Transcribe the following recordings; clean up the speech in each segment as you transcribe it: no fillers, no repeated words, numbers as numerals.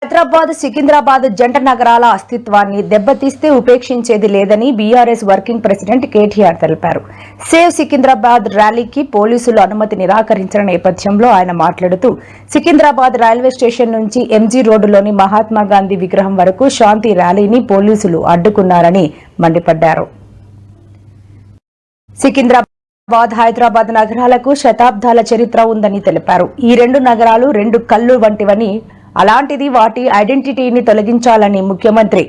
హైదరాబాద్ సికింద్రాబాద్ జంట నగరాల అస్తిత్వాన్ని దెబ్బతీస్తే ఉపేక్షించేది లేదని బీఆర్ఎస్ వర్కింగ్ ప్రెసిడెంట్ కేటీఆర్ తెలిపారు. సేవ్ సికింద్రాబాద్ ర్యాలీకి పోలీసులు అనుమతి నిరాకరించిన నేపథ్యంలో ఆయన మాట్లాడుతూ సికింద్రాబాద్ రైల్వే స్టేషన్ నుంచి ఎంజీ రోడ్డులోని మహాత్మా గాంధీ విగ్రహం వరకు శాంతి ర్యాలీని పోలీసులు అడ్డుకున్నారని మండిపడ్డారు. సికింద్రాబాద్ హైదరాబాద్ నగరాలకు శతాబ్దాల చరిత్ర ఉందని తెలిపారు. ఈ రెండు నగరాలు రెండు కళ్ళు వంటివని, అలాంటిది వాటి ఐడెంటిటీని తొలగించాలని ముఖ్యమంత్రి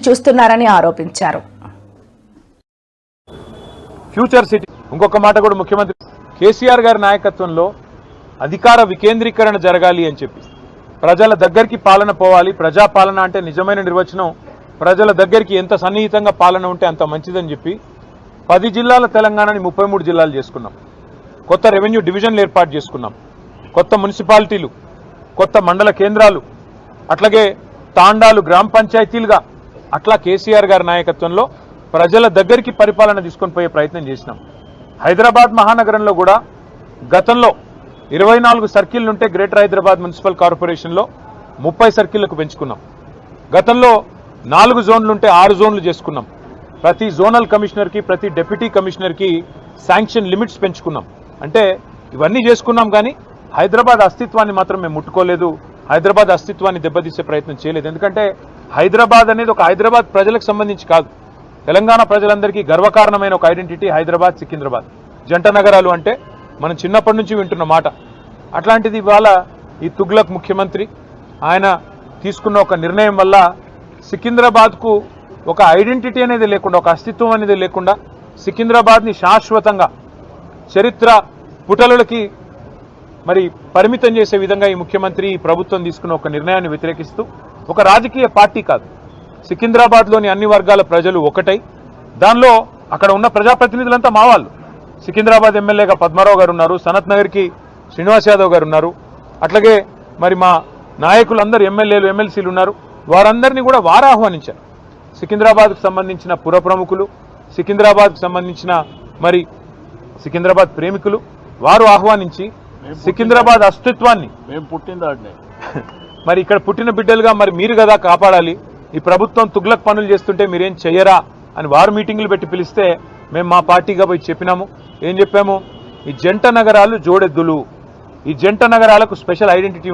చూస్తున్నారని ఆరోపించారు. ఫ్యూచర్ సిటీ ఇంకొక మాట కూడా ముఖ్యమంత్రి కేసీఆర్ గారి నాయకత్వంలో అధికార వికేంద్రీకరణ జరగాలి అని చెప్పి, ప్రజల దగ్గరికి పాలన పోవాలి. ప్రజాపాలన అంటే నిజమైన నిర్వచనం ప్రజల దగ్గరికి ఎంత సన్నిహితంగా పాలన ఉంటే అంత మంచిదని చెప్పి 10 జిల్లాల తెలంగాణని 33 జిల్లాలు చేసుకున్నాం. కొత్త రెవెన్యూ డివిజన్లు ఏర్పాటు చేసుకున్నాం. కొత్త మున్సిపాలిటీలు, కొత్త మండల కేంద్రాలు, అట్లాగే తాండాలు గ్రామ పంచాయతీలుగా అట్లా కేసీఆర్ గారి నాయకత్వంలో ప్రజల దగ్గరికి పరిపాలన తీసుకొని పోయే ప్రయత్నం చేసినాం. హైదరాబాద్ మహానగరంలో కూడా గతంలో 24 సర్కిళ్లుంటే గ్రేటర్ హైదరాబాద్ మున్సిపల్ కార్పొరేషన్లో 30 సర్కిళ్లకు పెంచుకున్నాం. గతంలో 4 జోన్లుంటే 6 జోన్లు చేసుకున్నాం. ప్రతి జోనల్ కమిషనర్కి, ప్రతి డిప్యూటీ కమిషనర్కి శాంక్షన్ లిమిట్స్ పెంచుకున్నాం. అంటే ఇవన్నీ చేసుకున్నాం, కానీ హైదరాబాద్ అస్తిత్వాన్ని మాత్రం మేము ముట్టుకోలేదు. హైదరాబాద్ అస్తిత్వాన్ని దెబ్బతీసే ప్రయత్నం చేయలేదు. ఎందుకంటే హైదరాబాద్ అనేది ఒక హైదరాబాద్ ప్రజలకు సంబంధించి కాదు, తెలంగాణ ప్రజలందరికీ గర్వకారణమైన ఒక ఐడెంటిటీ హైదరాబాద్ సికింద్రాబాద్ జంట నగరాలు అంటే మనం చిన్నప్పటి నుంచి వింటున్న మాట. అట్లాంటిది ఇవాళ ఈ తుగ్లక్ ముఖ్యమంత్రి ఆయన తీసుకున్న ఒక నిర్ణయం వల్ల సికింద్రాబాద్కు ఒక ఐడెంటిటీ అనేది లేకుండా, ఒక అస్తిత్వం అనేది లేకుండా సికింద్రాబాద్ని శాశ్వతంగా చరిత్ర పుటలకి మరి పరిమితం చేసే విధంగా ఈ ముఖ్యమంత్రి, ఈ ప్రభుత్వం తీసుకున్న ఒక నిర్ణయాన్ని వ్యతిరేకిస్తూ, ఒక రాజకీయ పార్టీ కాదు, సికింద్రాబాద్లోని అన్ని వర్గాల ప్రజలు ఒకటై, దానిలో అక్కడ ఉన్న ప్రజాప్రతినిధులంతా మా వాళ్ళు. సికింద్రాబాద్ ఎమ్మెల్యేగా పద్మారావు గారు ఉన్నారు, సనత్ నగర్కి శ్రీనివాస్ యాదవ్ గారు ఉన్నారు, అట్లాగే మరి మా నాయకులందరూ ఎమ్మెల్యేలు, ఎమ్మెల్సీలు ఉన్నారు. వారందరినీ కూడా వారు ఆహ్వానించారు. సికింద్రాబాద్కు సంబంధించిన పుర ప్రముఖులు, సికింద్రాబాద్కు సంబంధించిన మరి సికింద్రాబాద్ ప్రేమికులు వారు ఆహ్వానించి సికింద్రాబాద్ అస్తిత్వాన్ని మరి ఇక్కడ పుట్టిన బిడ్డలుగా మరి మీరు కదా కాపాడాలి, ఈ ప్రభుత్వం తుగ్లక్ పనులు చేస్తుంటే మీరేం చెయ్యరా అని వారు మీటింగులు పెట్టి పిలిస్తే మేము మా పార్టీగా పోయి చెప్పినాము. ఏం చెప్పాము? ఈ జంట నగరాలు జోడెద్దులు, ఈ జంట నగరాలకు స్పెషల్ ఐడెంటిటీ